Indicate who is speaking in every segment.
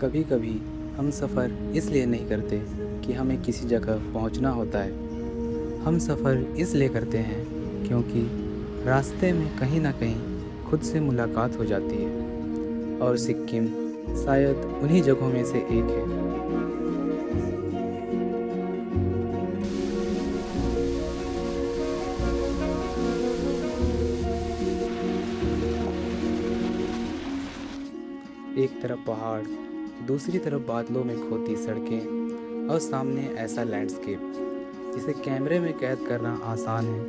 Speaker 1: कभी कभी हम सफ़र इसलिए नहीं करते कि हमें किसी जगह पहुंचना होता है। हम सफ़र इसलिए करते हैं क्योंकि रास्ते में कहीं ना कहीं खुद से मुलाकात हो जाती है, और सिक्किम शायद उन्हीं जगहों में से एक है। एक तरफ पहाड़, दूसरी तरफ बादलों में खोती सड़कें और सामने ऐसा लैंडस्केप जिसे कैमरे में कैद करना आसान है,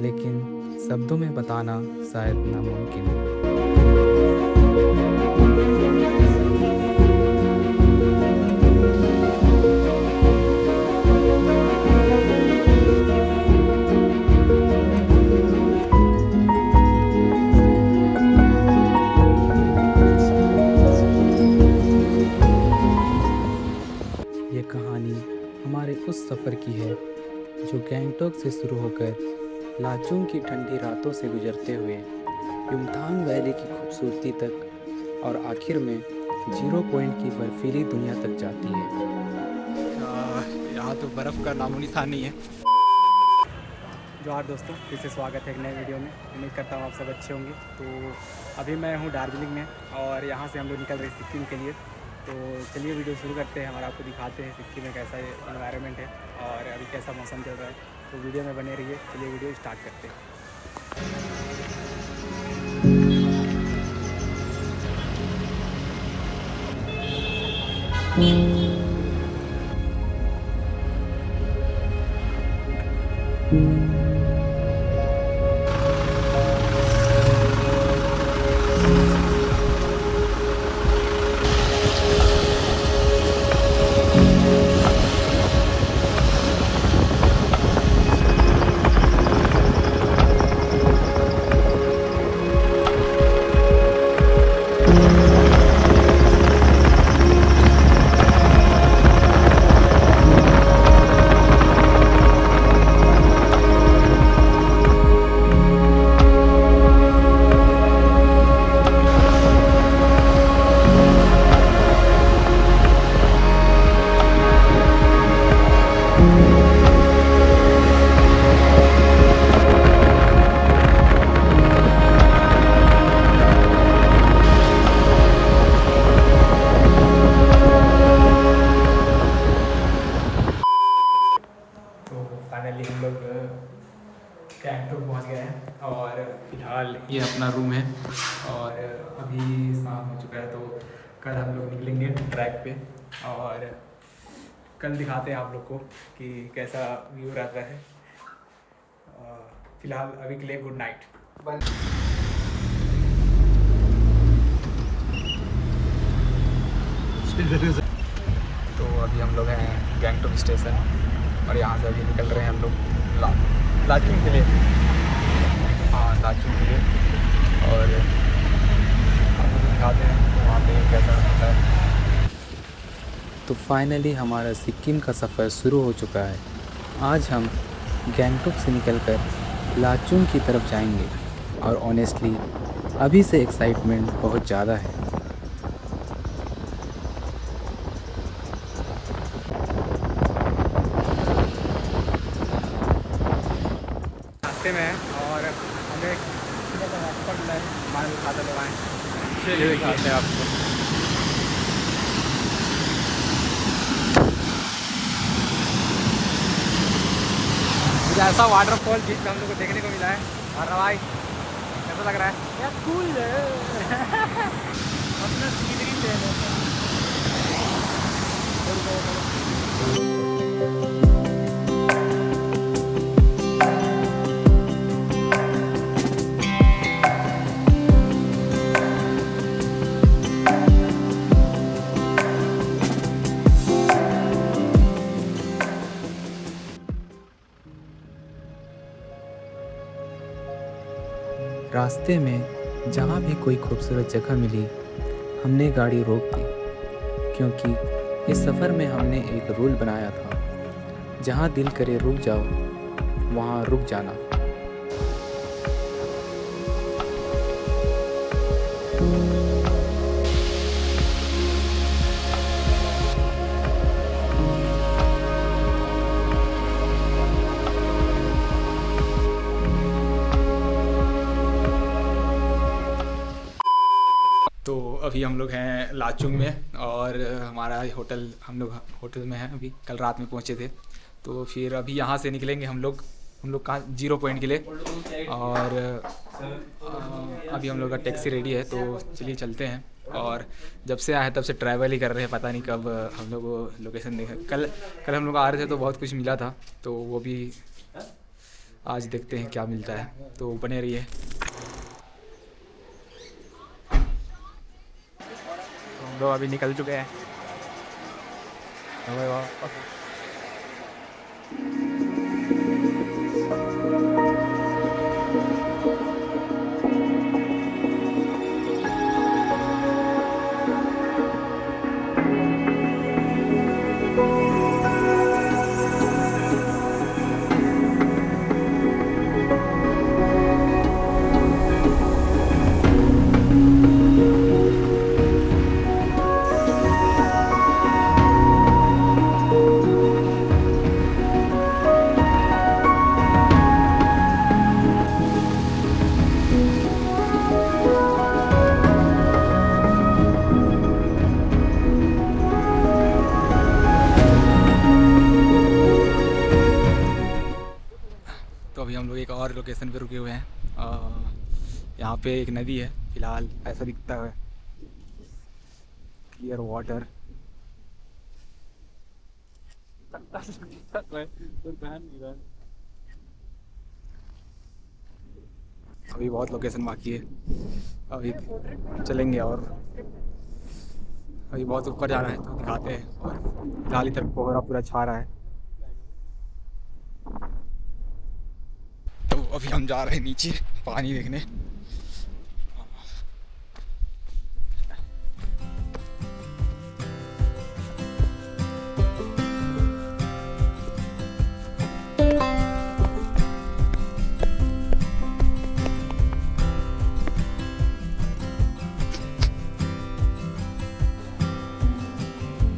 Speaker 1: लेकिन शब्दों में बताना शायद नामुमकिन है। ये कहानी हमारे उस सफ़र की है जो गैंगटॉक से शुरू होकर लाचुंग की ठंडी रातों से गुजरते हुए युमथांग वैली की खूबसूरती तक और आखिर में जीरो पॉइंट की बर्फीली दुनिया तक जाती है।
Speaker 2: यहाँ तो बर्फ़ का नामो निशान नहीं है।
Speaker 3: जोहार दोस्तों, फिर से स्वागत है एक नए वीडियो में। उम्मीद करता हूँ आप सब अच्छे होंगे। तो अभी मैं हूँ दार्जिलिंग में और यहाँ से हम लोग निकल रहे हैं सिक्किम के लिए। तो चलिए वीडियो शुरू करते हैं और आपको दिखाते हैं सिक्किम में कैसा एनवायरनमेंट है और अभी कैसा मौसम चल रहा है। तो वीडियो में बने रहिए। चलिए वीडियो स्टार्ट करते हैं। तो फाइनली हम लोग गैंगटॉक पहुँच गए हैं और फिलहाल ये अपना रूम है और अभी शाम हो चुका है। तो कल हम लोग निकलेंगे ट्रैक पे और कल दिखाते हैं आप लोग को कि कैसा व्यू रहता है। फिलहाल अभी के लिए गुड नाइट। तो अभी हम लोग हैं गैंगटॉक स्टेशन और यहाँ से अभी निकल रहे हैं हम लोग लाचुंग के लिए। हाँ, लाचुंग के लिए। और हम लोग दिखाते हैं वहाँ पे कैसा होता है।
Speaker 1: तो फाइनली हमारा सिक्किम का सफ़र शुरू हो चुका है। आज हम गैंगटॉक से निकलकर लाचुंग की तरफ जाएंगे और ऑनेस्टली अभी से एक्साइटमेंट बहुत ज़्यादा है।
Speaker 3: रास्ते में है और हमें रास्ता मिला है। हमारे खाता लगाएँ
Speaker 2: ये दिखाते हैं आपको।
Speaker 3: मुझे ऐसा वाटरफॉल बीच में हम लोग को देखने को मिला है। और भाई कैसा लग रहा है? यार कूल है। अपना सीनरी ले लेते हैं।
Speaker 1: रास्ते में जहाँ भी कोई खूबसूरत जगह मिली हमने गाड़ी रोक दी, क्योंकि इस सफ़र में हमने एक रूल बनाया था, जहाँ दिल करे रुक जाओ वहाँ रुक जाना।
Speaker 2: तो अभी हम लोग हैं लाचुंग में और हमारा हम लोग होटल में हैं। अभी कल रात में पहुंचे थे, तो फिर अभी यहाँ से निकलेंगे हम लोग कहाँ 0 पॉइंट के लिए। और अभी हम लोग का टैक्सी रेडी है, तो चलिए चलते हैं। और जब से आए तब से ट्रैवल ही कर रहे हैं, पता नहीं कब हम लोग वो लोकेशन देखें। कल हम लोग आ रहे थे तो बहुत कुछ मिला था, तो वो भी आज देखते हैं क्या मिलता है, तो बने रहिए। हम लोग अभी निकल चुके हैं। तो अभी हम लोग एक और लोकेशन पे रुके हुए हैं। यहाँ पे एक नदी है, फिलहाल ऐसा दिखता है, क्लियर वाटर। अभी बहुत लोकेशन बाकी है, अभी चलेंगे और अभी बहुत ऊपर जाना है, तो दिखाते हैं। और फिलहाल इधर कोहरा पूरा छा रहा है, तो अभी हम जा रहे हैं नीचे पानी देखने।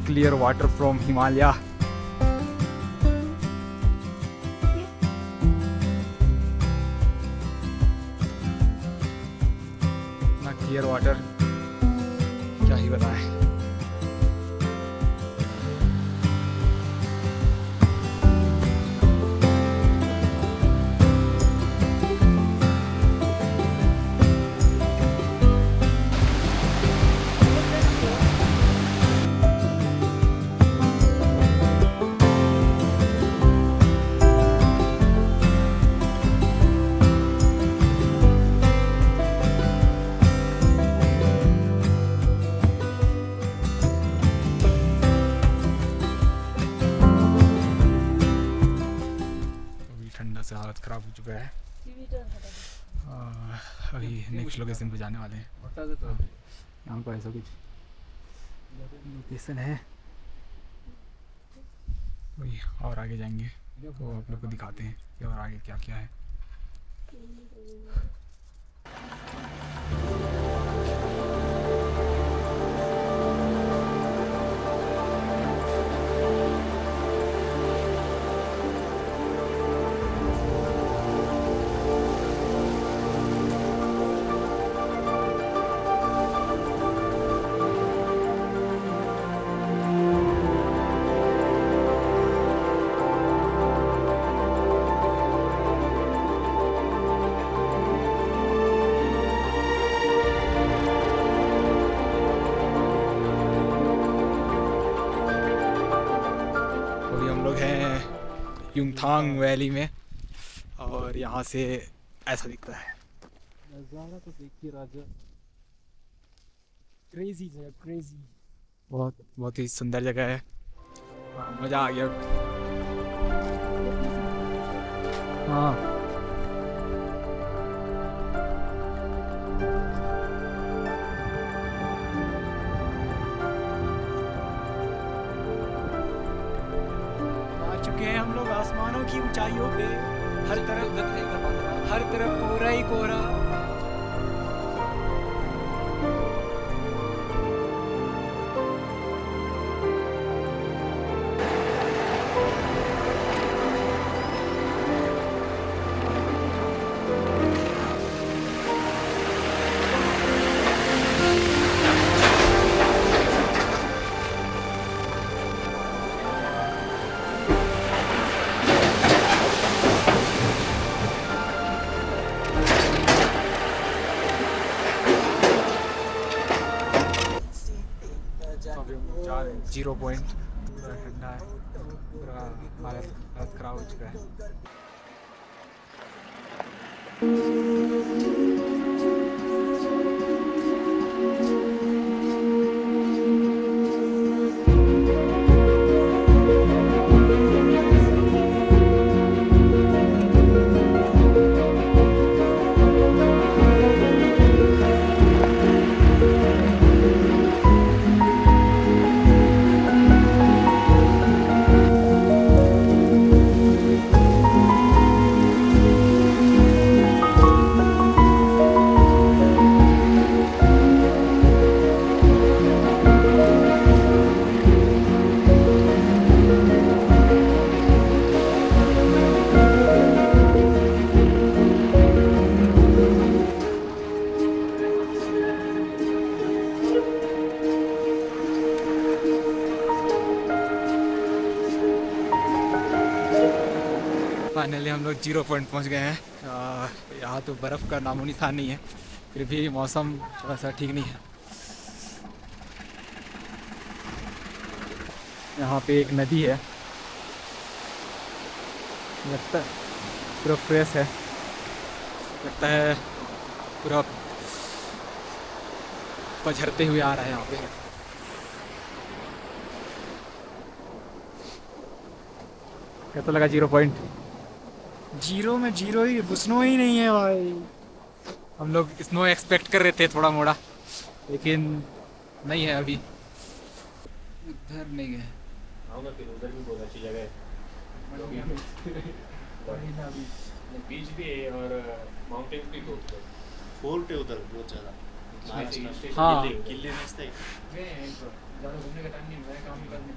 Speaker 2: Clear water from Himalaya. Clear water क्या ही बताएं। ठंडा से हालत ख़राब हो चुका है। अभी नेक्स्ट लोकेशन पे जाने वाले हैं। यहाँ पर ऐसा कुछ लोकेशन है, वही और आगे जाएंगे तो आप लोग को दिखाते हैं कि और आगे क्या क्या है। युमथांग वैली में, और यहाँ से ऐसा दिखता है।
Speaker 3: नज़ारा तो देखिए राजा, क्रेजी जगह, क्रेजी।
Speaker 2: बहुत ही सुंदर जगह है, मज़ा आ गया। हाँ,
Speaker 3: हम लोग आसमानों की ऊंचाइयों पे, हर तरफ कोहरा ही कोहरा।
Speaker 2: जीरो पॉइंट, पूरा ठंडा है, पूरा हालत ख़राब हो चुका है। फाइनली हम लोग जीरो पॉइंट पहुंच गए हैं। यहाँ तो बर्फ़ का नामो निशान नहीं है, फिर भी मौसम थोड़ा सा ठीक नहीं है। यहाँ पे एक नदी है, लगता है पूरा फ्रेश है, लगता है पूरा पझरते हुए आ रहा है यहाँ पे। कैसा लगा जीरो पॉइंट? जीरो में जीरो ही, स्नो ही नहीं है भाई। हम लोग स्नो एक्सपेक्ट कर रहे थे थोड़ा मोड़ा, लेकिन नहीं है अभी। उधर नहीं गए।
Speaker 4: उधर भी बहुत अच्छी जगह है, बीच भी है और माउंटेन्स भी बहुत है।
Speaker 5: फोर्ट है उधर बहुत ज़्यादा।
Speaker 2: हाँ।
Speaker 5: किले नजदीक
Speaker 2: ज़्यादा घूमने का टाइम नहीं हुआ है,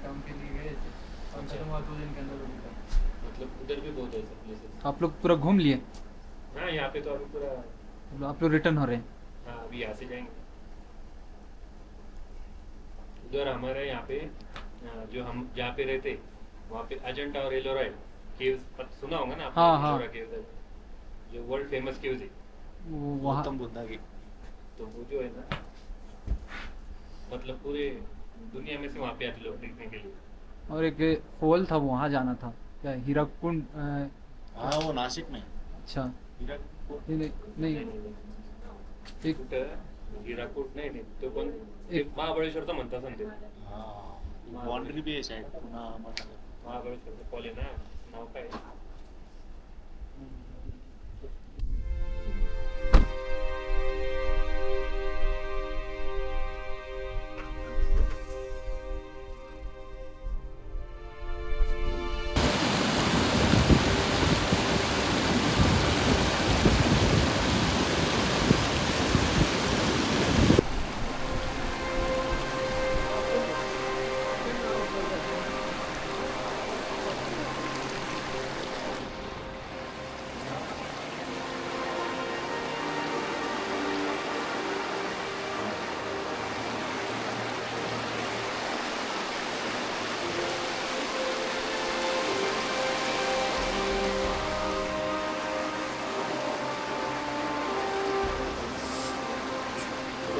Speaker 2: काम के लिए गए थे।
Speaker 4: अच्छा।
Speaker 2: खत्म हुआ 2 दिन के अंदर उनका।
Speaker 4: मतलब उधर भी बहुत ऐसे प्लेसेस।
Speaker 2: आप लोग पूरा घूम लिए?
Speaker 4: हाँ, यहाँ पे तो अभी पूरा।
Speaker 2: आप लोग रिटर्न हो रहे हैं?
Speaker 4: हाँ, अभी यहाँ से जाएंगे। उधर हमारे यहाँ पे जो हम जहाँ पे रहते, वहाँ पे अजंता और एलोरा केव्स सुना होगा ना आपने?
Speaker 2: हाँ, हाँ।
Speaker 4: एलोरा केव्स है, जो वर्ल्ड फेमस केव्स है।
Speaker 2: वहाँ
Speaker 5: गौतम बुद्धा की।
Speaker 4: तो वो जो है ना, मतलब पूरे दुनिया में से वहाँ पे आते लोग देखने के लिए।
Speaker 2: और एक फॉल था, वहाँ जाना था, क्या हीराकुंड?
Speaker 5: हाँ, वो नासिक में।
Speaker 2: अच्छा,
Speaker 4: हीराकुड
Speaker 2: नहीं एक
Speaker 4: हीराकुड नाही तो पण महाबळेश्वरचा म्हणता सांगते।
Speaker 5: हाँ, बाउंड्री भी है शायद पुन्हा मतलब।
Speaker 4: महाबळेश्वरचं फॉल आहे ना, नाव काय?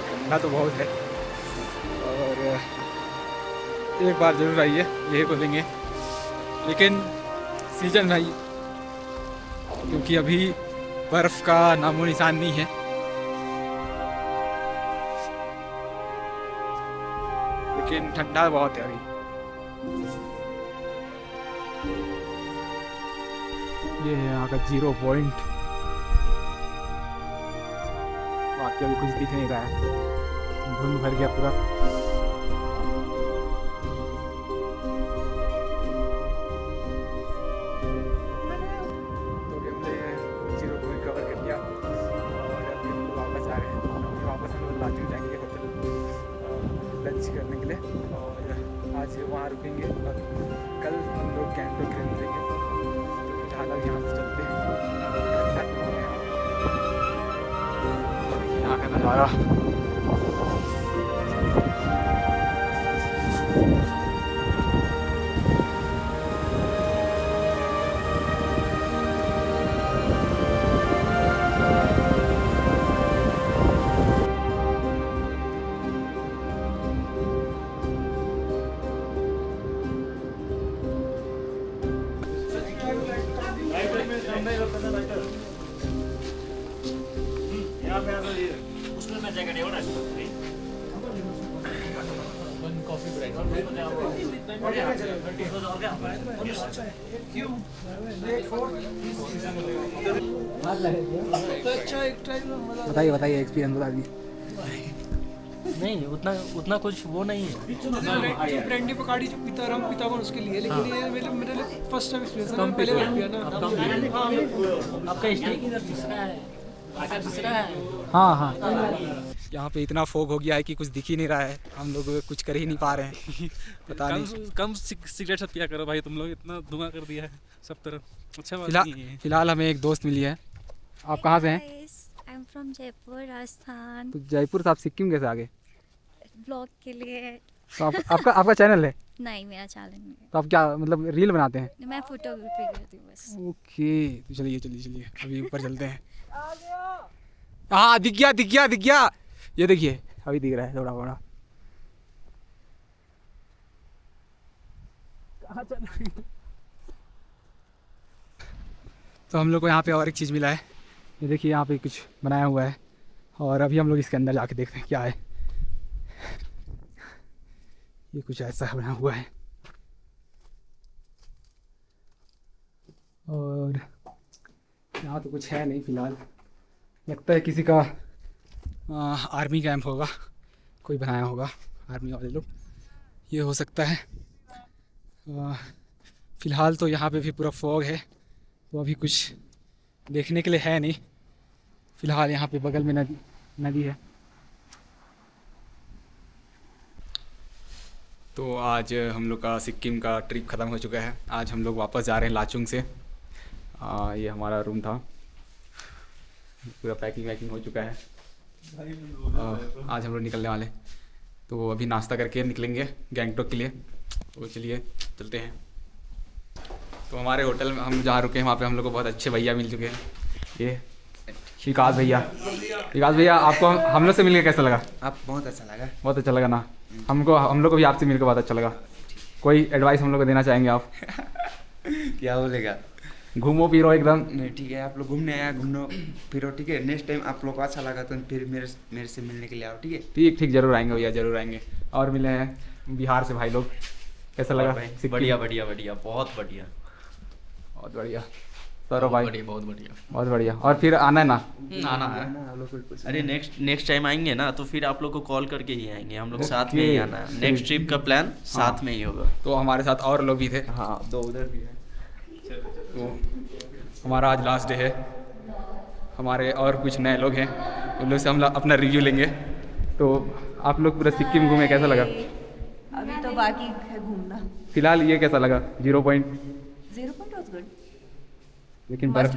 Speaker 4: ठंडा तो बहुत है, और एक बार जरूर आइए, यही बोलेंगे। लेकिन सीजन भाई, क्योंकि अभी बर्फ़ का नामो निशान नहीं है। लेकिन ठंडा बहुत है अभी। ये है यहाँ का जीरो पॉइंट। बाकी अभी कुछ दिख नहीं रहा है, धुंध भर गया पूरा। तो अभी हमने जीरो पॉइंट कवर कर लिया और अभी हम लोग वापस आ रहे हैं। अभी वापस हम लोग लाचुंग जाएंगे होटल लंच करने के लिए, और आज वहाँ रुकेंगे और कल हम लोग गैंगटॉक के लिए निकलेंगे। तो फिलहाल अब यहाँ से चलते हैं। यहाँ का नज़ारा
Speaker 3: बताइए बताइए एक्सपीरियंस बता दीजिए।
Speaker 6: नहीं उतना कुछ वो नहीं है।
Speaker 7: ब्रांडी पकाड़ी जो पीता रहा पीता हूँ उसके लिए, लेकिन ये मेरे लिए फर्स्ट टाइम एक्सपीरियंस है, पहले बार पिया ना।
Speaker 6: आपका स्टेक दूसरा है।
Speaker 3: हाँ हाँ
Speaker 2: यहाँ पे इतना फोग हो गया है कि कुछ दिख ही नहीं रहा है, हम लोग कुछ कर ही नहीं पा रहे हैं। पता नहीं।
Speaker 8: कम सिगरेट सब पिया करो भाई, तुम लोग इतना धुआं कर दिया है सब तरफ। अच्छा बात नहीं है।
Speaker 2: फिलहाल हमें एक दोस्त मिली है।
Speaker 3: आप कहाँ से हैं?
Speaker 9: I am from Jaipur Rajasthan.
Speaker 3: तो जयपुर से आप सिक्किम कैसे आ गए?
Speaker 9: ब्लॉग के लिए।
Speaker 3: तो आपका चैनल है?
Speaker 9: नहीं, मेरा चैनल नहीं है।
Speaker 3: तो आप क्या मतलब रील बनाते हैं?
Speaker 9: मैं फोटोग्राफी करती हूँ बस।
Speaker 3: ओके।
Speaker 2: तो चलिए अभी ऊपर चलते हैं। हाँ दिख गया। ये देखिए
Speaker 3: अभी दिख रहा है थोड़ा बड़ा।
Speaker 2: तो हम लोग को यहाँ पे और एक चीज़ मिला है।
Speaker 3: ये देखिए यहाँ पे कुछ बनाया हुआ है और अभी हम लोग इसके अंदर जाके देखते हैं क्या है। ये कुछ ऐसा बना हुआ है और यहाँ तो कुछ है नहीं फिलहाल। लगता है किसी का
Speaker 2: आर्मी कैंप होगा, कोई बनाया होगा आर्मी वाले लोग, ये हो सकता है। फ़िलहाल तो यहाँ पे भी पूरा फॉग है, तो अभी कुछ देखने के लिए है नहीं। फ़िलहाल यहाँ पे बगल में नदी है। तो आज हम लोग का सिक्किम का ट्रिप ख़त्म हो चुका है। आज हम लोग वापस जा रहे हैं लाचुंग से। ये हमारा रूम था, पूरा पैकिंग हो चुका है। आज हम लोग निकलने वाले, तो अभी नाश्ता करके निकलेंगे गैंगटॉक के लिए। तो चलिए चलते हैं। तो हमारे होटल में हम जहाँ रुके हैं वहाँ पे हम लोग को बहुत अच्छे भैया मिल चुके हैं। ये विकास भैया आपको हम लोग से मिलकर कैसा लगा?
Speaker 10: आप बहुत अच्छा लगा
Speaker 3: ना? हम लोग को भी आपसे मिलकर बहुत अच्छा लगा। कोई एडवाइस हम लोग को देना चाहेंगे आप?
Speaker 10: क्या बोलेगा?
Speaker 3: घूमो फिरो एकदम।
Speaker 10: नहीं ठीक है, आप लोग घूमने आया, घूमो फिरो, ठीक है। नेक्स्ट टाइम आप लोग को अच्छा लगा तो फिर मेरे से मिलने के लिए आओ, ठीक है।
Speaker 3: ठीक जरूर आएंगे भैया, जरूर आएंगे। और मिले हैं बिहार से भाई लोग, कैसा लगा?
Speaker 6: बढ़िया बहुत बढ़िया।
Speaker 3: सौरभ भाई
Speaker 6: बहुत
Speaker 3: बढ़िया। और फिर आना है ना?
Speaker 6: आना है। अरे नेक्स्ट टाइम आएंगे ना तो फिर आप लोग को कॉल करके ही आएंगे, हम लोग साथ में ही आना है। नेक्स्ट ट्रिप का प्लान साथ में ही होगा।
Speaker 2: तो हमारे साथ और लोग भी थे।
Speaker 10: हाँ, 2 उधर भी है।
Speaker 2: तो हमारा आज लास्ट डे है। हमारे और कुछ नए लोग हैं, उन लोग से हम अपना रिव्यू लेंगे। तो आप लोग पूरा सिक्किम घूमे, कैसा लगा?
Speaker 11: अभी तो बाकी है घूमना।
Speaker 3: फिलहाल ये कैसा लगा? 0 पॉइंट
Speaker 11: वाज गुड,
Speaker 3: लेकिन बर्फ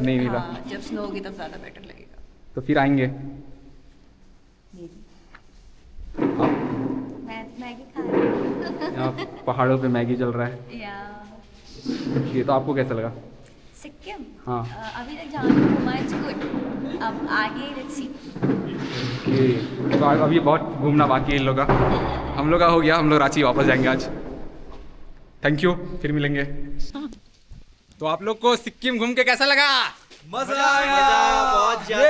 Speaker 3: नहीं मिला।
Speaker 11: हाँ, जब स्नो होगी तब ज़्यादा बेटर लगेगा।
Speaker 3: तो फिर आएंगे।
Speaker 9: मैं मैगी खा रही हूँ।
Speaker 3: यहाँ पहाड़ों पे मैगी चल रहा है। ये तो आपको कैसा लगा?
Speaker 9: सिक्किम?
Speaker 3: हाँ।
Speaker 9: अभी तक जहाँ तक घूमा इट्स गुड, अब आगे लेट्स सी।
Speaker 2: तो अभी बहुत घूमना बाकी है इन लोग का। हम लोग का हो गया, हम लोग रांची वापस जाएंगे आज। थैंक यू, फिर मिलेंगे। तो आप लोग को सिक्किम घूम के कैसा लगा?
Speaker 6: मजा आया बहुत ज़्यादा।